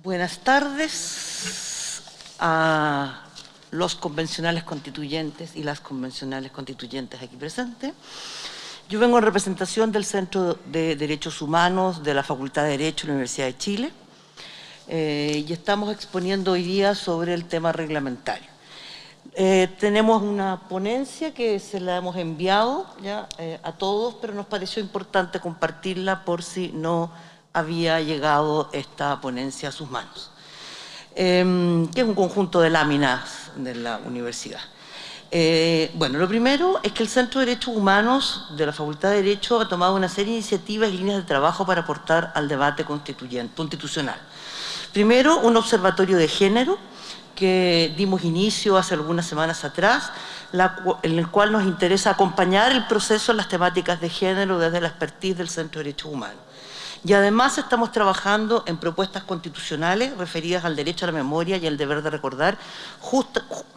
Buenas tardes a los convencionales constituyentes y las convencionales constituyentes aquí presentes. Yo vengo en representación del Centro de Derechos Humanos de la Facultad de Derecho de la Universidad de Chile y estamos exponiendo hoy día sobre el tema reglamentario. Tenemos una ponencia que se la hemos enviado ya a todos, pero nos pareció importante compartirla por si no había llegado esta ponencia a sus manos, que es un conjunto de láminas de la universidad. Bueno, lo primero es que el Centro de Derechos Humanos de la Facultad de Derecho ha tomado una serie de iniciativas y líneas de trabajo para aportar al debate constitucional. Primero, un observatorio de género que dimos inicio hace algunas semanas atrás, en el cual nos interesa acompañar el proceso en las temáticas de género desde la expertise del Centro de Derechos Humanos. Y además estamos trabajando en propuestas constitucionales referidas al derecho a la memoria y al deber de recordar,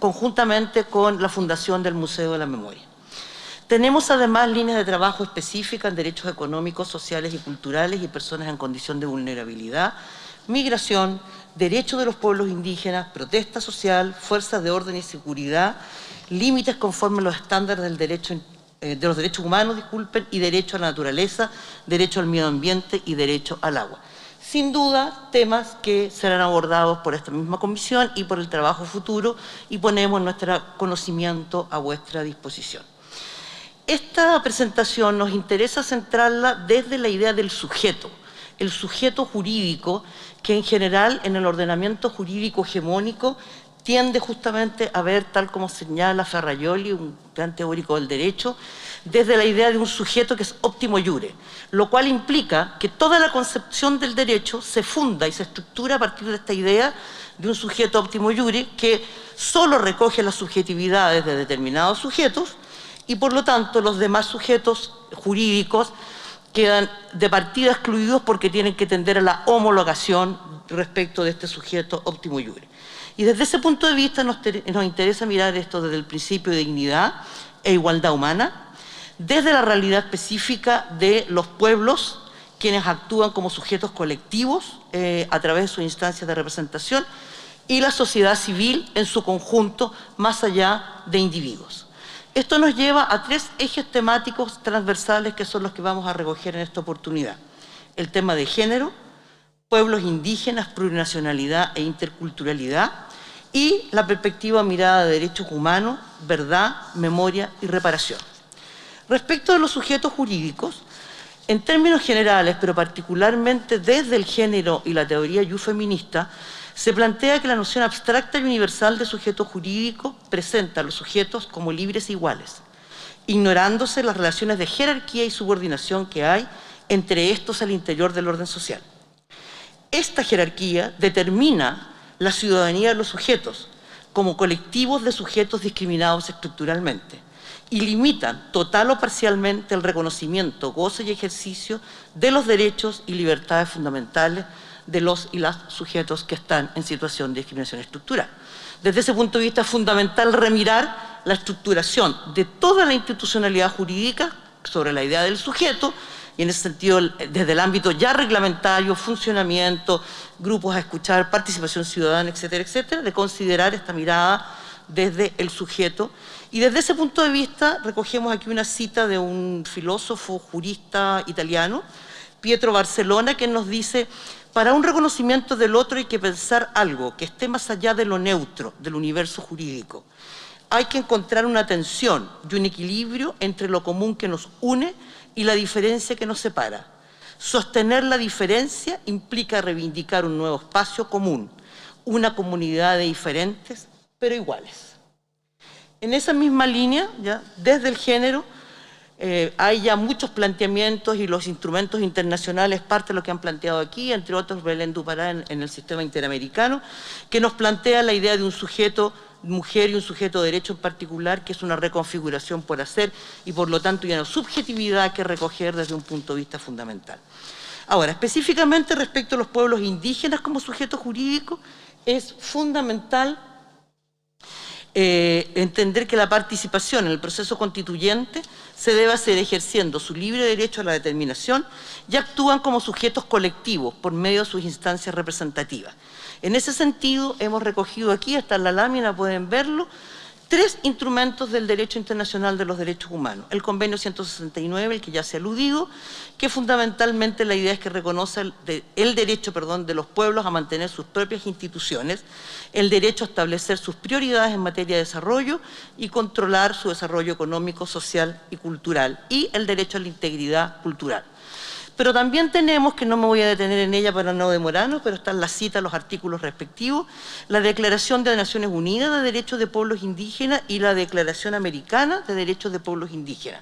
conjuntamente con la Fundación del Museo de la Memoria. Tenemos además líneas de trabajo específicas en derechos económicos, sociales y culturales y personas en condición de vulnerabilidad, migración, derechos de los pueblos indígenas, protesta social, fuerzas de orden y seguridad, límites conforme a los estándares del derecho de los derechos humanos, y derecho a la naturaleza, derecho al medio ambiente y derecho al agua. Sin duda, temas que serán abordados por esta misma comisión y por el trabajo futuro, y ponemos nuestro conocimiento a vuestra disposición. Esta presentación nos interesa centrarla desde la idea del sujeto, el sujeto jurídico, que en general en el ordenamiento jurídico hegemónico tiende justamente a ver, tal como señala Ferrajoli, un gran teórico del derecho, desde la idea de un sujeto que es optimo iure, lo cual implica que toda la concepción del derecho se funda y se estructura a partir de esta idea de un sujeto optimo iure que solo recoge las subjetividades de determinados sujetos y por lo tanto los demás sujetos jurídicos quedan de partida excluidos porque tienen que tender a la homologación respecto de este sujeto optimo iure. Y desde ese punto de vista nos interesa mirar esto desde el principio de dignidad e igualdad humana, desde la realidad específica de los pueblos, quienes actúan como sujetos colectivos a través de sus instancias de representación, y la sociedad civil en su conjunto, más allá de individuos. Esto nos lleva a tres ejes temáticos transversales que son los que vamos a recoger en esta oportunidad. El tema de género, pueblos indígenas, plurinacionalidad e interculturalidad, y la perspectiva mirada de derechos humanos, verdad, memoria y reparación. Respecto de los sujetos jurídicos, en términos generales, pero particularmente desde el género y la teoría feminista, se plantea que la noción abstracta y universal de sujeto jurídico presenta a los sujetos como libres e iguales, ignorándose las relaciones de jerarquía y subordinación que hay entre estos al interior del orden social. Esta jerarquía determina la ciudadanía de los sujetos como colectivos de sujetos discriminados estructuralmente y limitan total o parcialmente el reconocimiento, goce y ejercicio de los derechos y libertades fundamentales de los y las sujetos que están en situación de discriminación estructural. Desde ese punto de vista es fundamental remirar la estructuración de toda la institucionalidad jurídica sobre la idea del sujeto, y en ese sentido, desde el ámbito ya reglamentario, funcionamiento, grupos a escuchar, participación ciudadana, etcétera, etcétera, de considerar esta mirada desde el sujeto. Y desde ese punto de vista recogemos aquí una cita de un filósofo jurista italiano, Pietro Barcellona, que nos dice: para un reconocimiento del otro hay que pensar algo que esté más allá de lo neutro, del universo jurídico. Hay que encontrar una tensión y un equilibrio entre lo común que nos une y la diferencia que nos separa. Sostener la diferencia implica reivindicar un nuevo espacio común, una comunidad de diferentes pero iguales. En esa misma línea, ya, desde el género, hay ya muchos planteamientos y los instrumentos internacionales, parte de lo que han planteado aquí, entre otros Belén Dupará en el sistema interamericano, que nos plantea la idea de un sujeto mujer y un sujeto de derecho en particular, que es una reconfiguración por hacer y por lo tanto ya una subjetividad que recoger desde un punto de vista fundamental. Ahora, específicamente respecto a los pueblos indígenas como sujeto jurídico, es fundamental entender que la participación en el proceso constituyente se debe hacer ejerciendo su libre derecho a la determinación y actúan como sujetos colectivos por medio de sus instancias representativas. En ese sentido, hemos recogido aquí, está en la lámina, pueden verlo, 3 instrumentos del derecho internacional de los derechos humanos. El convenio 169, el que ya se ha aludido, que fundamentalmente la idea es que reconoce el derecho de los pueblos a mantener sus propias instituciones, el derecho a establecer sus prioridades en materia de desarrollo y controlar su desarrollo económico, social y cultural, y el derecho a la integridad cultural. Pero también tenemos, que no me voy a detener en ella para no demorarnos, pero están las citas, los artículos respectivos, la Declaración de Naciones Unidas de Derechos de Pueblos Indígenas y la Declaración Americana de Derechos de Pueblos Indígenas.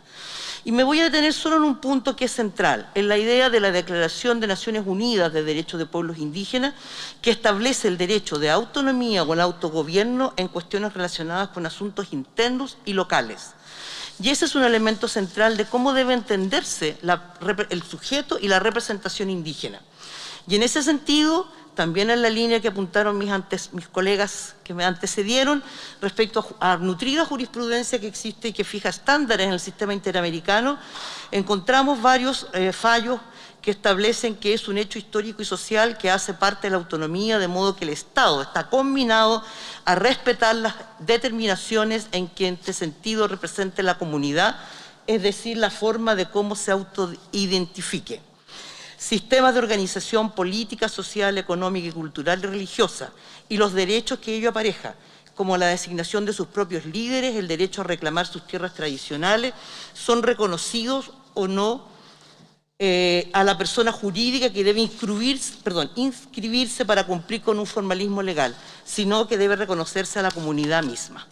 Y me voy a detener solo en un punto que es central, en la idea de la Declaración de Naciones Unidas de Derechos de Pueblos Indígenas, que establece el derecho de autonomía o el autogobierno en cuestiones relacionadas con asuntos internos y locales. Y ese es un elemento central de cómo debe entenderse el sujeto y la representación indígena. Y en ese sentido, también en la línea que apuntaron mis colegas que me antecedieron, respecto a nutrida jurisprudencia que existe y que fija estándares en el sistema interamericano, encontramos varios fallos que establecen que es un hecho histórico y social que hace parte de la autonomía, de modo que el Estado está combinado a respetar las determinaciones en que en este sentido represente la comunidad, es decir, la forma de cómo se autoidentifique. Sistemas de organización política, social, económica y cultural y religiosa, y los derechos que ello apareja, como la designación de sus propios líderes, el derecho a reclamar sus tierras tradicionales, son reconocidos o no a la persona jurídica que debe inscribirse para cumplir con un formalismo legal, sino que debe reconocerse a la comunidad misma.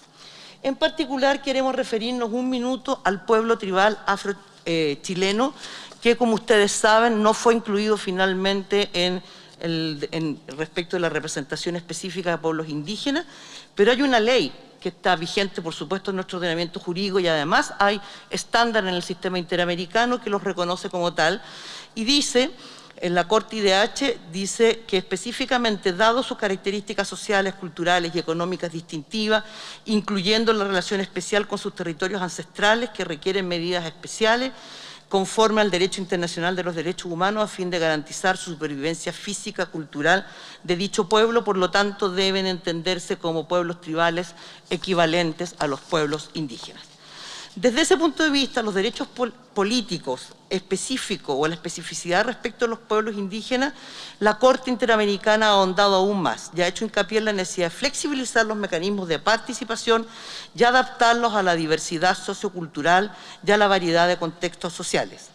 En particular, queremos referirnos un minuto al pueblo tribal afro-chileno, que, como ustedes saben, no fue incluido finalmente respecto de la representación específica de pueblos indígenas, pero hay una ley que está vigente, por supuesto, en nuestro ordenamiento jurídico, y además hay estándar en el sistema interamericano que los reconoce como tal, y dice, en la Corte IDH, dice que específicamente, dado sus características sociales, culturales y económicas distintivas, incluyendo la relación especial con sus territorios ancestrales que requieren medidas especiales, conforme al derecho internacional de los derechos humanos a fin de garantizar su supervivencia física, cultural de dicho pueblo, por lo tanto deben entenderse como pueblos tribales equivalentes a los pueblos indígenas. Desde ese punto de vista, los derechos políticos específicos o la especificidad respecto a los pueblos indígenas, la Corte Interamericana ha ahondado aún más y ha hecho hincapié en la necesidad de flexibilizar los mecanismos de participación y adaptarlos a la diversidad sociocultural y a la variedad de contextos sociales.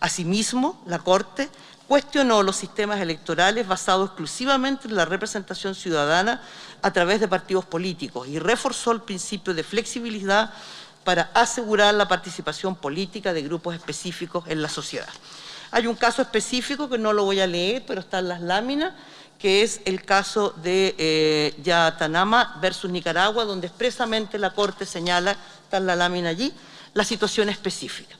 Asimismo, la Corte cuestionó los sistemas electorales basados exclusivamente en la representación ciudadana a través de partidos políticos y reforzó el principio de flexibilidad para asegurar la participación política de grupos específicos en la sociedad. Hay un caso específico que no lo voy a leer, pero está en las láminas, que es el caso de Yatanama versus Nicaragua, donde expresamente la Corte señala, está en la lámina allí, la situación específica.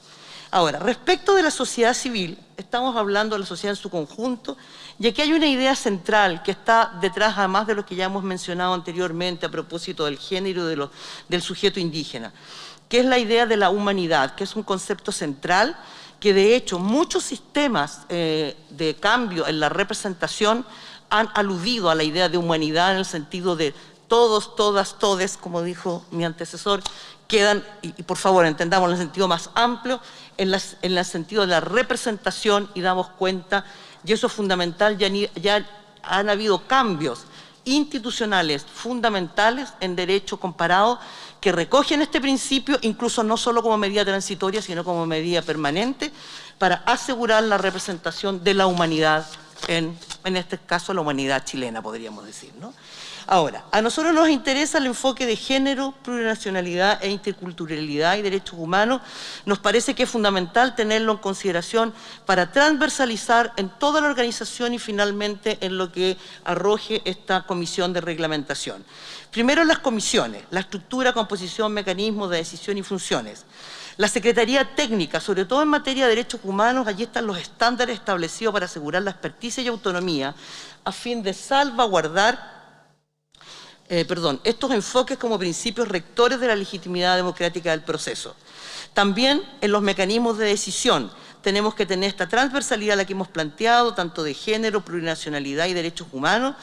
Ahora, respecto de la sociedad civil, estamos hablando de la sociedad en su conjunto, y aquí hay una idea central que está detrás, además de lo que ya hemos mencionado anteriormente a propósito del género del sujeto indígena, que es la idea de la humanidad, que es un concepto central que de hecho muchos sistemas de cambio en la representación han aludido a la idea de humanidad en el sentido de todos, todas, todes, como dijo mi antecesor, quedan, y por favor entendamos en el sentido más amplio, en el sentido de la representación, y damos cuenta, y eso es fundamental, ya han habido cambios institucionales fundamentales en derecho comparado que recogen este principio, incluso no solo como medida transitoria, sino como medida permanente, para asegurar la representación de la humanidad, en este caso la humanidad chilena, podríamos decir, ¿no? Ahora, a nosotros nos interesa el enfoque de género, plurinacionalidad e interculturalidad y derechos humanos. Nos parece que es fundamental tenerlo en consideración para transversalizar en toda la organización y finalmente en lo que arroje esta comisión de reglamentación. Primero, las comisiones, la estructura, composición, mecanismos de decisión y funciones. La Secretaría Técnica, sobre todo en materia de derechos humanos, allí están los estándares establecidos para asegurar la experticia y autonomía a fin de salvaguardar estos enfoques como principios rectores de la legitimidad democrática del proceso. También en los mecanismos de decisión tenemos que tener esta transversalidad a la que hemos planteado, tanto de género, plurinacionalidad y derechos humanos,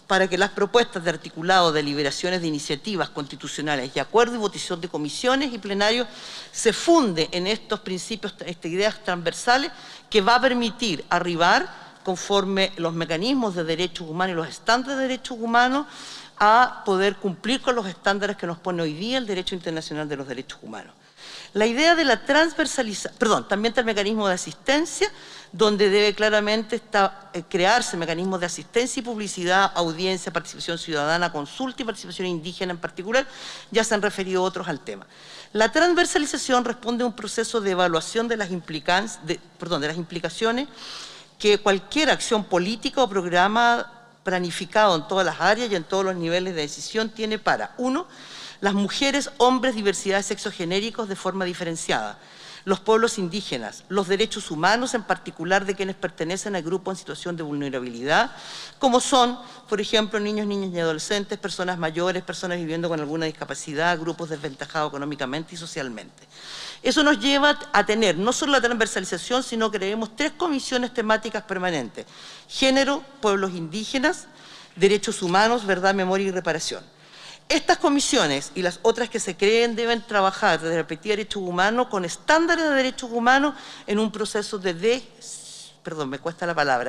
para que las propuestas de articulado, deliberaciones de iniciativas constitucionales y acuerdo y votación de comisiones y plenarios se funde en estos principios, estas ideas transversales que va a permitir arribar, conforme los mecanismos de derechos humanos y los estándares de derechos humanos, a poder cumplir con los estándares que nos pone hoy día el Derecho Internacional de los Derechos Humanos. La idea de la transversalización, también está el mecanismo de asistencia, donde debe claramente crearse mecanismos de asistencia y publicidad, audiencia, participación ciudadana, consulta y participación indígena en particular, ya se han referido otros al tema. La transversalización responde a un proceso de evaluación de las implicaciones que cualquier acción política o programa planificado en todas las áreas y en todos los niveles de decisión tiene para, 1, las mujeres, hombres, diversidades sexogenéricos de forma diferenciada, los pueblos indígenas, los derechos humanos, en particular de quienes pertenecen al grupo en situación de vulnerabilidad, como son, por ejemplo, niños, niñas y adolescentes, personas mayores, personas viviendo con alguna discapacidad, grupos desventajados económicamente y socialmente. Eso nos lleva a tener no solo la transversalización, sino que creemos 3 comisiones temáticas permanentes: género, pueblos indígenas, derechos humanos, verdad, memoria y reparación. Estas comisiones y las otras que se creen deben trabajar desde la perspectiva de derechos humanos con estándares de derechos humanos en un proceso de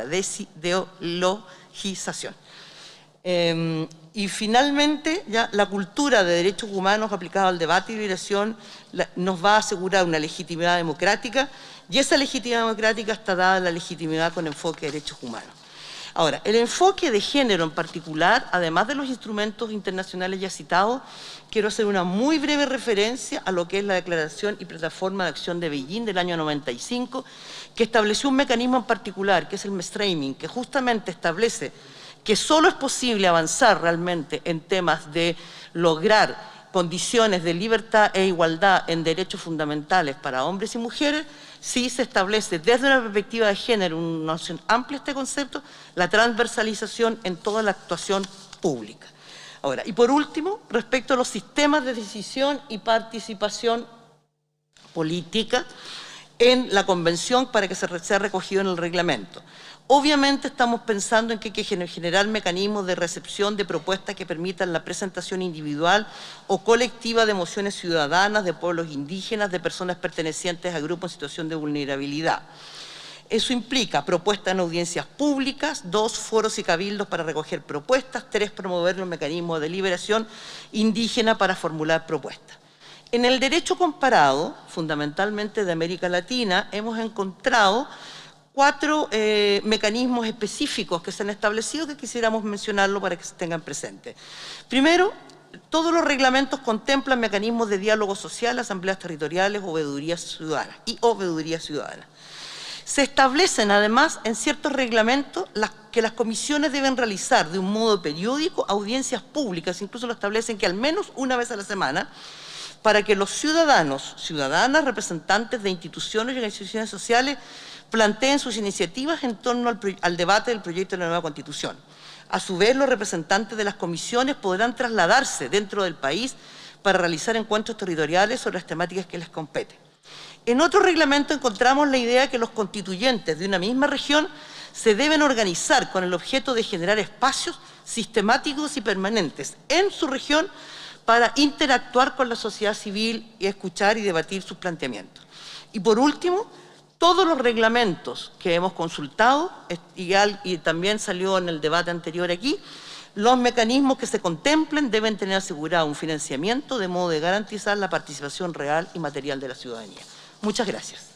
desideologización. Y finalmente, ya la cultura de derechos humanos aplicada al debate y liberación nos va a asegurar una legitimidad democrática, y esa legitimidad democrática está dada en la legitimidad con enfoque de derechos humanos. Ahora, el enfoque de género en particular, además de los instrumentos internacionales ya citados, quiero hacer una muy breve referencia a lo que es la Declaración y Plataforma de Acción de Beijing del año 95, que estableció un mecanismo en particular, que es el mainstreaming, que justamente establece que solo es posible avanzar realmente en temas de lograr condiciones de libertad e igualdad en derechos fundamentales para hombres y mujeres si se establece desde una perspectiva de género, una noción amplia este concepto, la transversalización en toda la actuación pública. Ahora, y por último, respecto a los sistemas de decisión y participación política en la convención para que sea recogido en el reglamento. Obviamente estamos pensando en que hay que generar mecanismos de recepción de propuestas que permitan la presentación individual o colectiva de mociones ciudadanas, de pueblos indígenas, de personas pertenecientes a grupos en situación de vulnerabilidad. Eso implica propuestas en audiencias públicas, 2, foros y cabildos para recoger propuestas, 3, promover los mecanismos de deliberación indígena para formular propuestas. En el derecho comparado, fundamentalmente de América Latina, hemos encontrado 4 mecanismos específicos que se han establecido que quisiéramos mencionarlo para que se tengan presentes. Primero, todos los reglamentos contemplan mecanismos de diálogo social, asambleas territoriales o veedurías ciudadanas. Se establecen además en ciertos reglamentos que las comisiones deben realizar de un modo periódico audiencias públicas, incluso lo establecen que al menos una vez a la semana, para que los ciudadanos, representantes de instituciones y organizaciones sociales planteen sus iniciativas en torno al debate del proyecto de la nueva Constitución. A su vez, los representantes de las comisiones podrán trasladarse dentro del país para realizar encuentros territoriales sobre las temáticas que les competen. En otro reglamento encontramos la idea de que los constituyentes de una misma región se deben organizar con el objeto de generar espacios sistemáticos y permanentes en su región para interactuar con la sociedad civil y escuchar y debatir sus planteamientos. Y por último, todos los reglamentos que hemos consultado, y también salió en el debate anterior aquí, los mecanismos que se contemplen deben tener asegurado un financiamiento de modo de garantizar la participación real y material de la ciudadanía. Muchas gracias.